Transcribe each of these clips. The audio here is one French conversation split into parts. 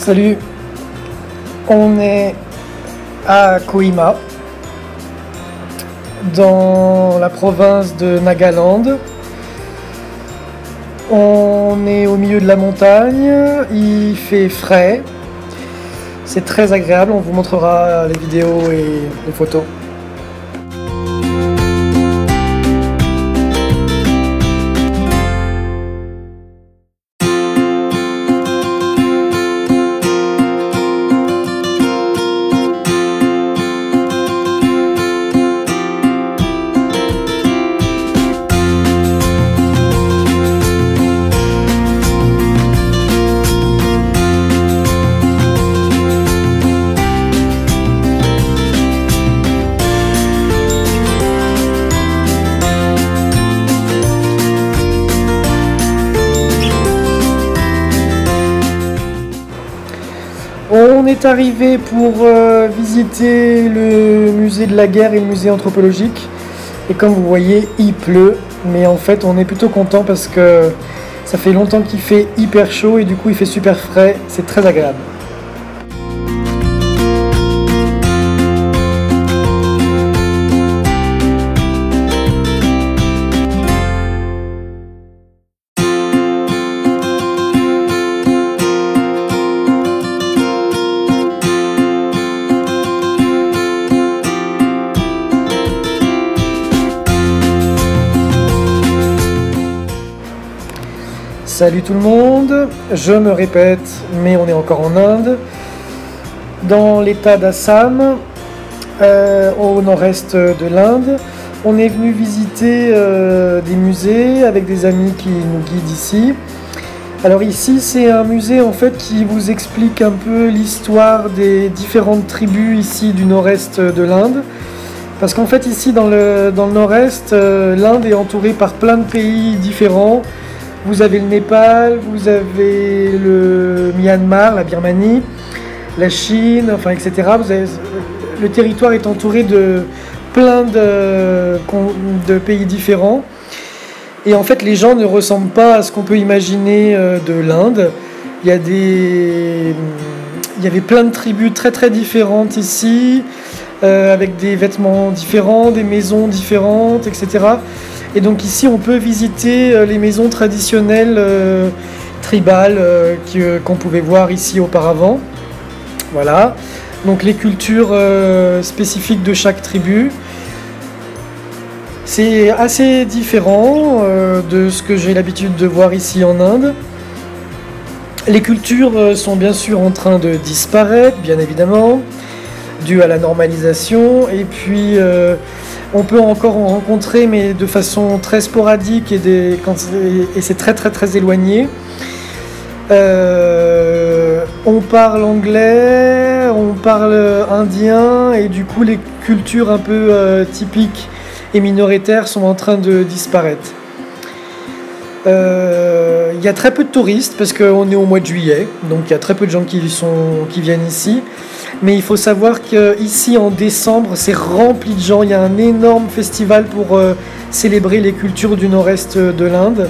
Salut, on est à Kohima, dans la province de Nagaland. On est au milieu de la montagne, il fait frais, c'est très agréable, on vous montrera les vidéos et les photos. On est arrivé pour visiter le musée de la guerre et le musée anthropologique. Et comme vous voyez, il pleut. Mais en fait, on est plutôt content parce que ça fait longtemps qu'il fait hyper chaud et du coup, il fait super frais. C'est très agréable. Salut tout le monde, je me répète, mais on est encore en Inde, dans l'état d'Assam, au nord-est de l'Inde. On est venu visiter des musées avec des amis qui nous guident ici. Alors ici, c'est un musée en fait qui vous explique un peu l'histoire des différentes tribus ici du nord-est de l'Inde. Parce qu'en fait ici dans le nord-est, l'Inde est entourée par plein de pays différents. Vous avez le Népal, vous avez le Myanmar, la Birmanie, la Chine, enfin etc. Le territoire est entouré de plein de pays différents. Et en fait, les gens ne ressemblent pas à ce qu'on peut imaginer de l'Inde. Il y avait plein de tribus très très différentes ici, avec des vêtements différents, des maisons différentes, etc. Et donc ici on peut visiter les maisons traditionnelles tribales qu'on pouvait voir ici auparavant. Voilà, donc les cultures spécifiques de chaque tribu. C'est assez différent de ce que j'ai l'habitude de voir ici en Inde. Les cultures sont bien sûr en train de disparaître, bien évidemment, dû à la normalisation, et puis on peut encore en rencontrer, mais de façon très sporadique et c'est très très très éloigné. On parle anglais, on parle indien, et du coup les cultures un peu typiques et minoritaires sont en train de disparaître. Il y a très peu de touristes parce qu'on est au mois de juillet, donc il y a très peu de gens qui viennent ici. Mais il faut savoir qu'ici en décembre, c'est rempli de gens. Il y a un énorme festival pour célébrer les cultures du nord-est de l'Inde.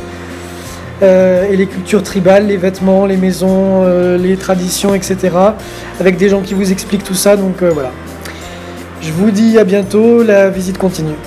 Et les cultures tribales, les vêtements, les maisons, les traditions, etc. Avec des gens qui vous expliquent tout ça. Donc voilà. Je vous dis à bientôt, la visite continue.